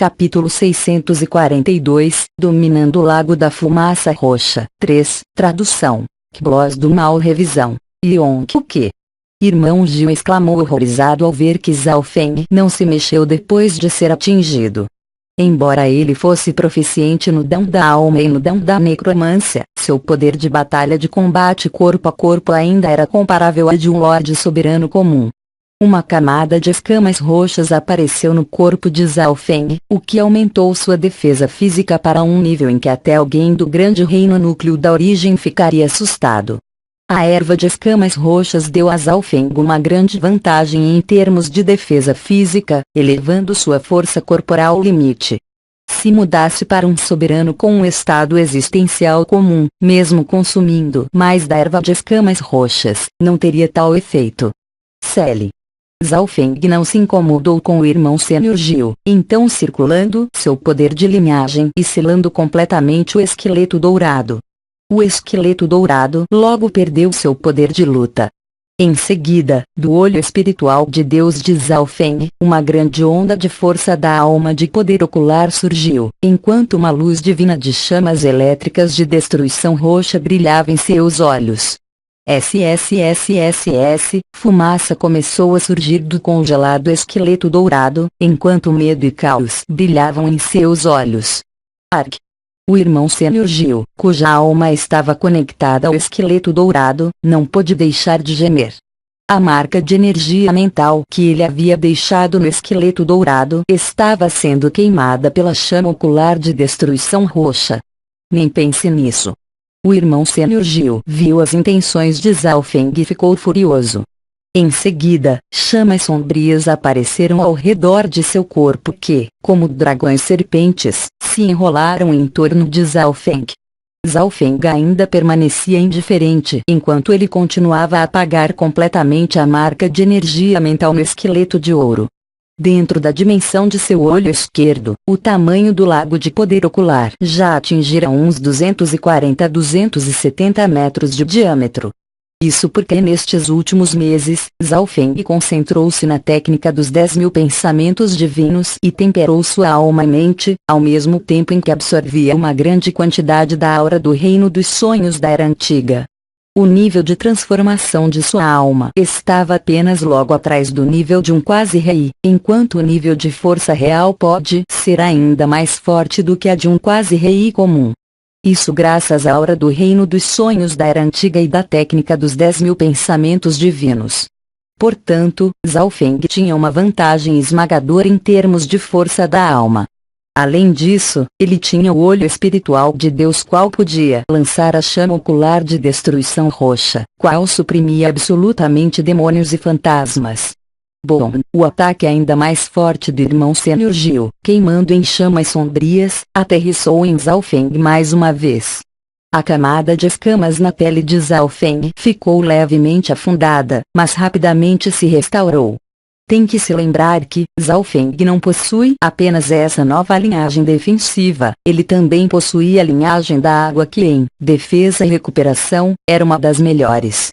Capítulo 642, Dominando o Lago da Fumaça Roxa. 3. Tradução. Kblos do Mal. Revisão. Yonk. O quê? Irmão Gil exclamou horrorizado ao ver que Zhao Feng não se mexeu depois de ser atingido. Embora ele fosse proficiente no dom da alma e no dom da necromância, seu poder de batalha de combate corpo a corpo ainda era comparável a de um lorde soberano comum. Uma camada de escamas roxas apareceu no corpo de Zhao Feng, o que aumentou sua defesa física para um nível em que até alguém do grande reino núcleo da origem ficaria assustado. A erva de escamas roxas deu a Zhao Feng uma grande vantagem em termos de defesa física, elevando sua força corporal ao limite. Se mudasse para um soberano com um estado existencial comum, mesmo consumindo mais da erva de escamas roxas, não teria tal efeito. Cele. Zhao Feng não se incomodou com o irmão sênior Gil, então circulando seu poder de linhagem e selando completamente o esqueleto dourado. O esqueleto dourado logo perdeu seu poder de luta. Em seguida, do olho espiritual de Deus de Zhao Feng, uma grande onda de força da alma de poder ocular surgiu, enquanto uma luz divina de chamas elétricas de destruição roxa brilhava em seus olhos. SSSSS, fumaça começou a surgir do congelado esqueleto dourado, enquanto medo e caos brilhavam em seus olhos. Arg. O irmão sênior Gil, cuja alma estava conectada ao esqueleto dourado, não pôde deixar de gemer. A marca de energia mental que ele havia deixado no esqueleto dourado estava sendo queimada pela chama ocular de destruição roxa. Nem pense nisso. O irmão sênior Gil viu as intenções de Zhao Feng e ficou furioso. Em seguida, chamas sombrias apareceram ao redor de seu corpo que, como dragões serpentes, se enrolaram em torno de Zhao Feng. Zhao Feng ainda permanecia indiferente enquanto ele continuava a apagar completamente a marca de energia mental no esqueleto de ouro. Dentro da dimensão de seu olho esquerdo, o tamanho do lago de poder ocular já atingira uns 240 a 270 metros de diâmetro. Isso porque nestes últimos meses, Zhao Feng concentrou-se na técnica dos 10.000 pensamentos divinos e temperou sua alma e mente, ao mesmo tempo em que absorvia uma grande quantidade da aura do reino dos sonhos da Era Antiga. O nível de transformação de sua alma estava apenas logo atrás do nível de um quase rei, enquanto o nível de força real pode ser ainda mais forte do que a de um quase rei comum. Isso graças à aura do reino dos sonhos da Era Antiga e da técnica dos 10.000 pensamentos divinos. Portanto, Zhao Feng tinha uma vantagem esmagadora em termos de força da alma. Além disso, ele tinha o olho espiritual de Deus, qual podia lançar a chama ocular de destruição roxa, qual suprimia absolutamente demônios e fantasmas. Bom, o ataque ainda mais forte do irmão sênior Gil, queimando em chamas sombrias, aterrissou em Zhao Feng mais uma vez. A camada de escamas na pele de Zhao Feng ficou levemente afundada, mas rapidamente se restaurou. Tem que se lembrar que Zhao Feng não possui apenas essa nova linhagem defensiva, ele também possuía a linhagem da água que em defesa e recuperação era uma das melhores.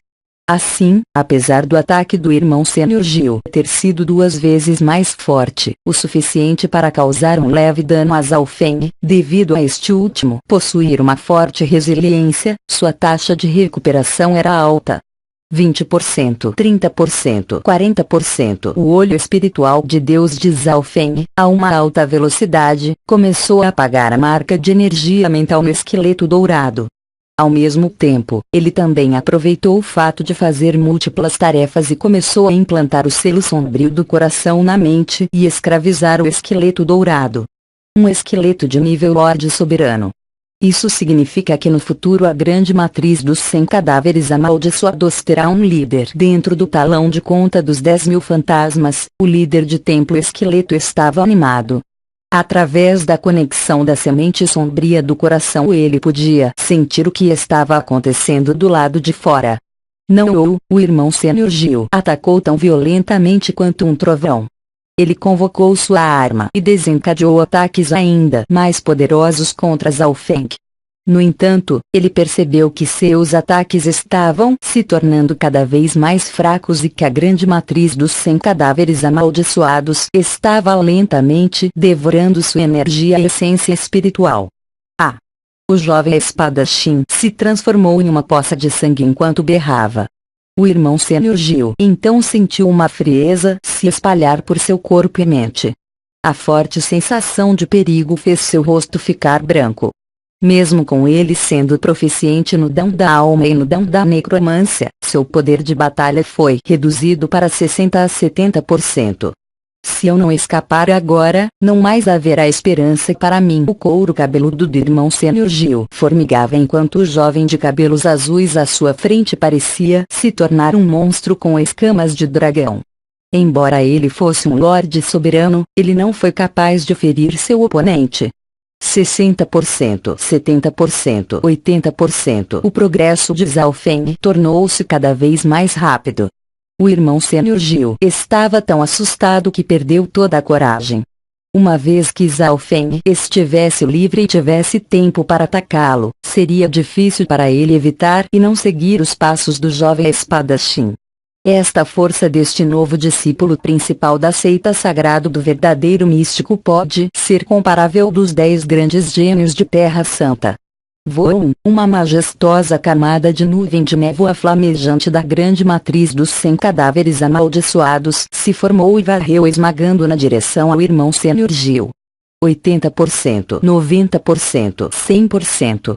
Assim, apesar do ataque do irmão sênior Gil ter sido 2 vezes mais forte, o suficiente para causar um leve dano a Zhao Feng, devido a este último possuir uma forte resiliência, sua taxa de recuperação era alta. 20%, 30%, 40%. O olho espiritual de Deus de Zhao Feng, a uma alta velocidade, começou a apagar a marca de energia mental no esqueleto dourado. Ao mesmo tempo, ele também aproveitou o fato de fazer múltiplas tarefas e começou a implantar o selo sombrio do coração na mente e escravizar o esqueleto dourado. Um esqueleto de nível Lorde Soberano. Isso significa que no futuro a grande matriz dos 100 cadáveres amaldiçoados terá um líder dentro do talão de conta dos 10.000 fantasmas. O líder de templo esqueleto estava animado. Através da conexão da semente sombria do coração ele podia sentir o que estava acontecendo do lado de fora. Não, o irmão sênior Gil atacou tão violentamente quanto um trovão. Ele convocou sua arma e desencadeou ataques ainda mais poderosos contra Zhao Feng. No entanto, ele percebeu que seus ataques estavam se tornando cada vez mais fracos e que a grande matriz dos 100 cadáveres amaldiçoados estava lentamente devorando sua energia e essência espiritual. O jovem espadachim se transformou em uma poça de sangue enquanto berrava. O irmão sênior Gil então sentiu uma frieza se espalhar por seu corpo e mente. A forte sensação de perigo fez seu rosto ficar branco. Mesmo com ele sendo proficiente no dom da alma e no dom da necromância, seu poder de batalha foi reduzido para 60 a 70%. Se eu não escapar agora, não mais haverá esperança para mim. O couro cabeludo do irmão sênior Gil formigava enquanto o jovem de cabelos azuis à sua frente parecia se tornar um monstro com escamas de dragão. Embora ele fosse um lorde soberano, ele não foi capaz de ferir seu oponente. 60%, 70%, 80%. O progresso de Zhao Feng tornou-se cada vez mais rápido. O irmão sênior Gil estava tão assustado que perdeu toda a coragem. Uma vez que Zhao Feng estivesse livre e tivesse tempo para atacá-lo, seria difícil para ele evitar e não seguir os passos do jovem espadachim. Esta força deste novo discípulo principal da seita sagrada do verdadeiro místico pode ser comparável dos 10 grandes gênios de Terra Santa. Voam, uma majestosa camada de nuvem de névoa flamejante da grande matriz dos 100 cadáveres amaldiçoados se formou e varreu esmagando na direção ao irmão sênior Gil. 80%, 90%, 100%.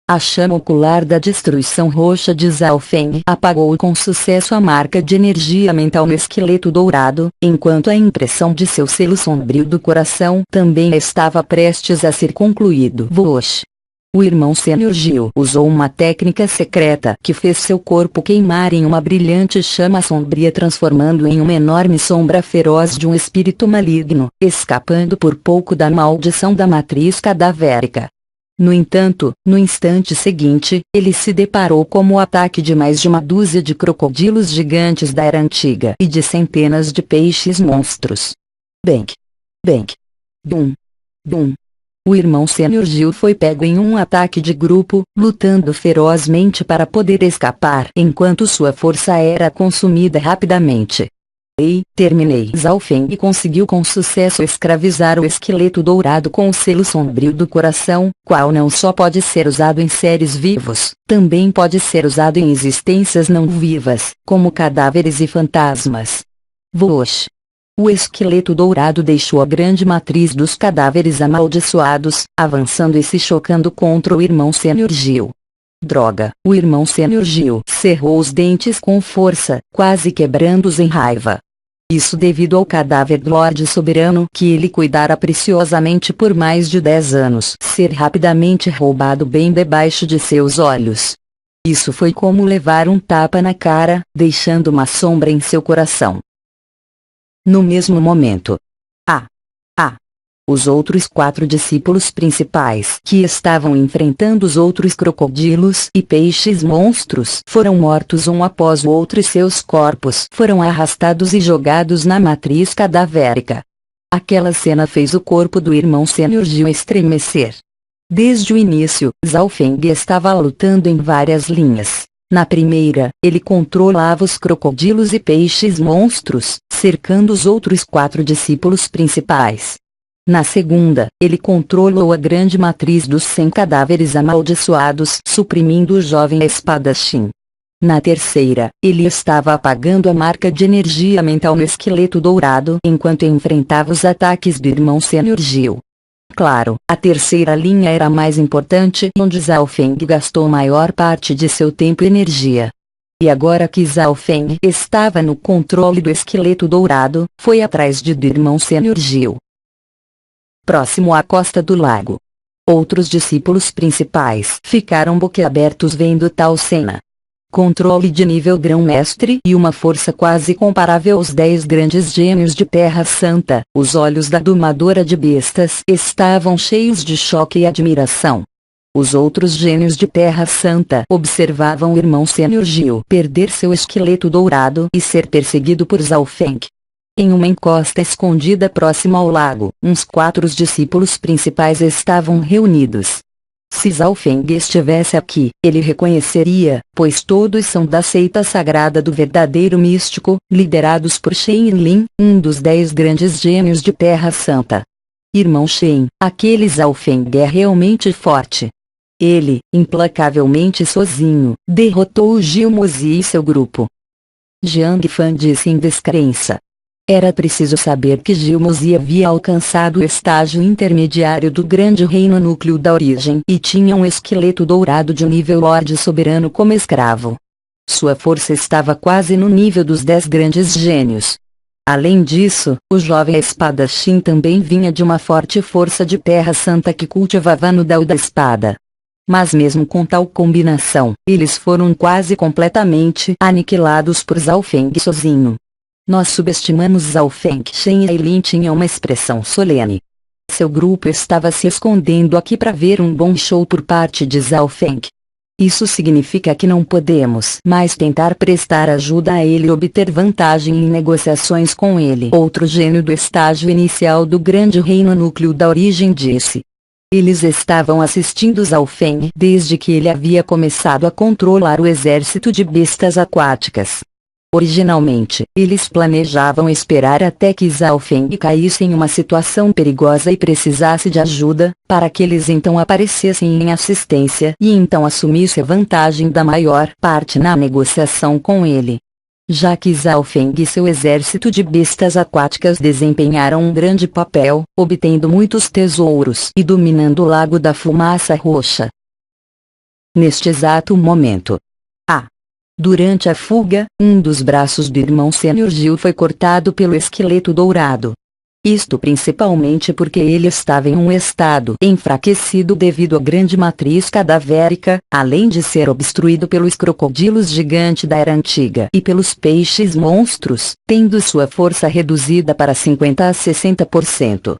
A chama ocular da destruição roxa de Zhao Feng apagou com sucesso a marca de energia mental no esqueleto dourado, enquanto a impressão de seu selo sombrio do coração também estava prestes a ser concluído. Vosh. O irmão sênior Gil usou uma técnica secreta que fez seu corpo queimar em uma brilhante chama sombria, transformando em uma enorme sombra feroz de um espírito maligno, escapando por pouco da maldição da matriz cadavérica. No entanto, no instante seguinte, ele se deparou com o ataque de mais de uma dúzia de crocodilos gigantes da Era Antiga e de centenas de peixes monstros. Bank. Bank. Dum. Dum. O irmão sênior Gil foi pego em um ataque de grupo, lutando ferozmente para poder escapar enquanto sua força era consumida rapidamente. Terminei. Zhao Feng conseguiu com sucesso escravizar o esqueleto dourado com o selo sombrio do coração, qual não só pode ser usado em seres vivos, também pode ser usado em existências não vivas, como cadáveres e fantasmas. Vosh. O esqueleto dourado deixou a grande matriz dos cadáveres amaldiçoados, avançando e se chocando contra o irmão sênior Gil. Droga! O irmão sênior Gil cerrou os dentes com força, quase quebrando-os em raiva. Isso devido ao cadáver do Lorde Soberano que ele cuidara preciosamente por mais de 10 anos ser rapidamente roubado bem debaixo de seus olhos. Isso foi como levar um tapa na cara, deixando uma sombra em seu coração. No mesmo momento, os outros 4 discípulos principais que estavam enfrentando os outros crocodilos e peixes monstros foram mortos um após o outro e seus corpos foram arrastados e jogados na matriz cadavérica. Aquela cena fez o corpo do irmão sênior Gil estremecer. Desde o início, Zhao Feng estava lutando em várias linhas. Na primeira, ele controlava os crocodilos e peixes monstros, cercando os outros 4 discípulos principais. Na segunda, ele controlou a grande matriz dos 100 cadáveres amaldiçoados, suprimindo o jovem espadachim. Na terceira, ele estava apagando a marca de energia mental no esqueleto dourado enquanto enfrentava os ataques do irmão sênior Gil. Claro, a terceira linha era a mais importante, onde Zhao Feng gastou a maior parte de seu tempo e energia. E agora que Zhao Feng estava no controle do esqueleto dourado, foi atrás do irmão sênior Gil. Próximo à costa do lago. Outros discípulos principais ficaram boquiabertos vendo tal cena. Controle de nível grão-mestre e uma força quase comparável aos 10 grandes gênios de Terra Santa, os olhos da domadora de bestas estavam cheios de choque e admiração. Os outros gênios de Terra Santa observavam o irmão sênior Gil perder seu esqueleto dourado e ser perseguido por Zhao Feng. Em uma encosta escondida próxima ao lago, uns 4 discípulos principais estavam reunidos. Se Zhao Feng estivesse aqui, ele reconheceria, pois todos são da seita sagrada do verdadeiro místico, liderados por Shen Lin, um dos 10 grandes gênios de Terra Santa. Irmão Shen, aquele Zhao Feng é realmente forte. Ele, implacavelmente sozinho, derrotou Zhou Mozi e seu grupo. Jiang Fan disse em descrença. Era preciso saber que Zhou Mozi havia alcançado o estágio intermediário do grande reino núcleo da origem e tinha um esqueleto dourado de nível Lorde Soberano como escravo. Sua força estava quase no nível dos 10 grandes gênios. Além disso, o jovem espadachim também vinha de uma forte força de Terra Santa que cultivava no Dao da Espada. Mas mesmo com tal combinação, eles foram quase completamente aniquilados por Zhao Feng sozinho. Nós subestimamos Zhao Feng. Shen Yilin tinha uma expressão solene. Seu grupo estava se escondendo aqui para ver um bom show por parte de Zhao Feng. Isso significa que não podemos mais tentar prestar ajuda a ele e obter vantagem em negociações com ele. Outro gênio do estágio inicial do grande reino núcleo da origem disse. Eles estavam assistindo Zhao Feng desde que ele havia começado a controlar o exército de bestas aquáticas. Originalmente, eles planejavam esperar até que Zhao Feng caísse em uma situação perigosa e precisasse de ajuda, para que eles então aparecessem em assistência e então assumisse a vantagem da maior parte na negociação com ele. Já que Zhao Feng e seu exército de bestas aquáticas desempenharam um grande papel, obtendo muitos tesouros e dominando o Lago da Fumaça Roxa. Neste exato momento, durante a fuga, um dos braços do irmão sênior Gil foi cortado pelo esqueleto dourado. Isto principalmente porque ele estava em um estado enfraquecido devido à grande matriz cadavérica, além de ser obstruído pelos crocodilos gigantes da Era Antiga e pelos peixes monstros, tendo sua força reduzida para 50 a 60%.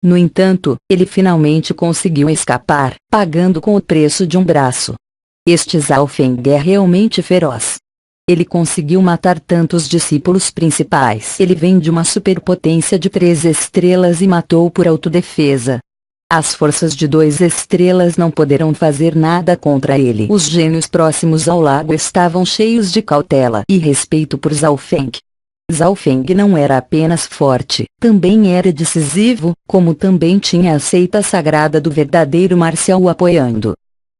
No entanto, ele finalmente conseguiu escapar, pagando com o preço de um braço. Este Zhao Feng é realmente feroz. Ele conseguiu matar tantos discípulos principais. Ele vem de uma superpotência de 3 estrelas e matou por autodefesa. As forças de 2 estrelas não poderão fazer nada contra ele. Os gênios próximos ao lago estavam cheios de cautela e respeito por Zhao Feng. Zhao Feng não era apenas forte, também era decisivo, como também tinha a seita sagrada do verdadeiro marcial o apoiando.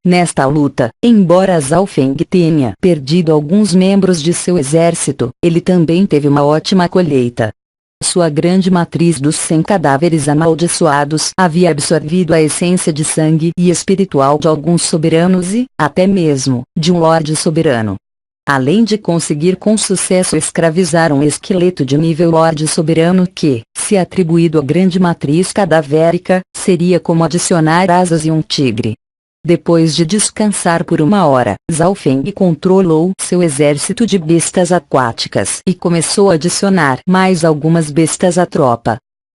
Nesta luta, embora Zhao Feng tenha perdido alguns membros de seu exército, ele também teve uma ótima colheita. Sua grande matriz dos 100 cadáveres amaldiçoados havia absorvido a essência de sangue e espiritual de alguns soberanos e, até mesmo, de um Lorde Soberano. Além de conseguir com sucesso escravizar um esqueleto de nível Lorde Soberano que, se atribuído à grande matriz cadavérica, seria como adicionar asas em um tigre. Depois de descansar por 1 hora, Zhao Feng controlou seu exército de bestas aquáticas e começou a adicionar mais algumas bestas à tropa.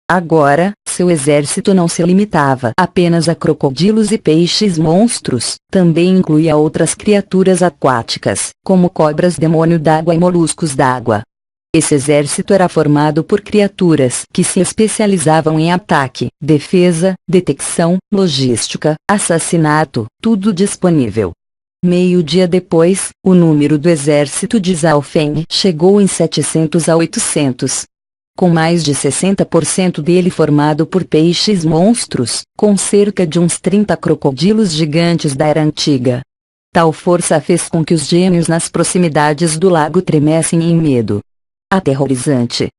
Agora, seu exército não se limitava apenas a crocodilos e peixes monstros, também incluía outras criaturas aquáticas, como cobras demônio d'água e moluscos d'água. Esse exército era formado por criaturas que se especializavam em ataque, defesa, detecção, logística, assassinato, tudo disponível. Meio-dia depois, o número do exército de Zhao Feng chegou em 700 a 800. Com mais de 60% dele formado por peixes monstros, com cerca de uns 30 crocodilos gigantes da Era Antiga. Tal força fez com que os gênios nas proximidades do lago tremessem em medo. Aterrorizante.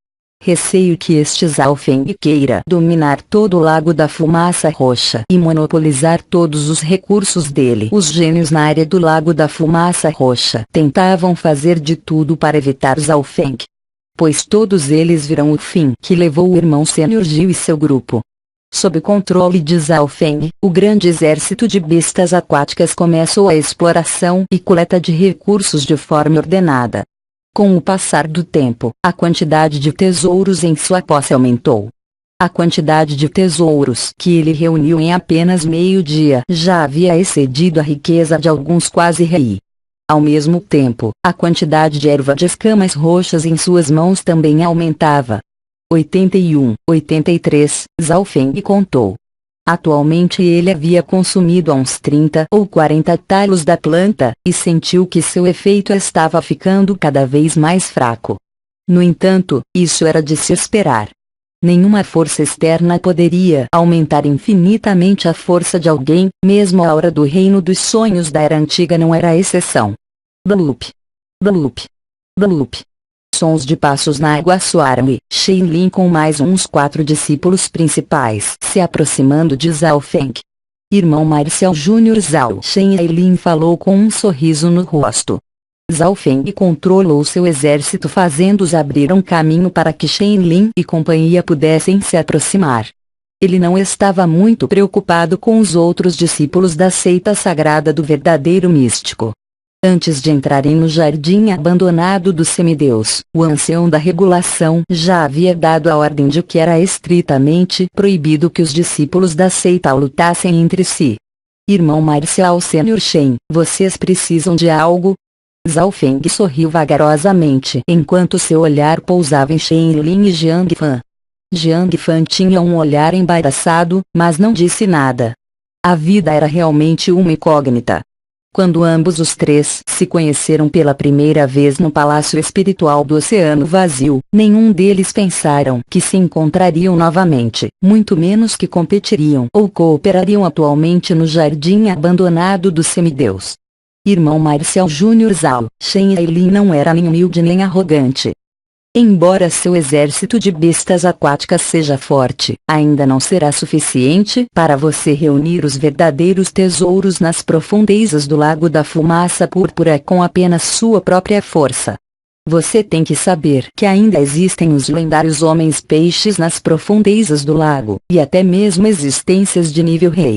Receio que este Zhao Feng queira dominar todo o Lago da Fumaça Roxa e monopolizar todos os recursos dele. Os gênios na área do Lago da Fumaça Roxa tentavam fazer de tudo para evitar Zhao Feng, pois todos eles viram o fim que levou o irmão sênior Gil e seu grupo. Sob controle de Zhao Feng, o grande exército de bestas aquáticas começou a exploração e coleta de recursos de forma ordenada. Com o passar do tempo, a quantidade de tesouros em sua posse aumentou. A quantidade de tesouros que ele reuniu em apenas meio-dia já havia excedido a riqueza de alguns quase-rei. Ao mesmo tempo, a quantidade de erva de escamas roxas em suas mãos também aumentava. 81, 83, Zhao Feng contou. Atualmente ele havia consumido uns 30 ou 40 talos da planta, e sentiu que seu efeito estava ficando cada vez mais fraco. No entanto, isso era de se esperar. Nenhuma força externa poderia aumentar infinitamente a força de alguém, mesmo a aura do reino dos sonhos da Era Antiga não era a exceção. Dalup. Dalup. Dalup. Sons de passos na água soaram e Shen Lin com mais uns 4 discípulos principais se aproximando de Zhao Feng. Irmão Marcial Júnior Zhao Shen Lin falou com um sorriso no rosto. Zhao Feng controlou seu exército fazendo-os abrir um caminho para que Shen Lin e companhia pudessem se aproximar. Ele não estava muito preocupado com os outros discípulos da seita sagrada do verdadeiro místico. Antes de entrarem no jardim abandonado do semideus, o ancião da regulação já havia dado a ordem de que era estritamente proibido que os discípulos da seita lutassem entre si. Irmão Marcial Sênior Shen, vocês precisam de algo? Zhao Feng sorriu vagarosamente enquanto seu olhar pousava em Shen Lin e Jiang Fan. Jiang Fan tinha um olhar embaraçado, mas não disse nada. A vida era realmente uma incógnita. Quando ambos os três se conheceram pela primeira vez no Palácio Espiritual do Oceano Vazio, nenhum deles pensaram que se encontrariam novamente, muito menos que competiriam ou cooperariam atualmente no jardim abandonado do semideus. Irmão Marcial Júnior Zhao Shen Lin não era nem humilde nem arrogante. Embora seu exército de bestas aquáticas seja forte, ainda não será suficiente para você reunir os verdadeiros tesouros nas profundezas do Lago da Fumaça Púrpura com apenas sua própria força. Você tem que saber que ainda existem os lendários homens-peixes nas profundezas do lago, e até mesmo existências de nível rei.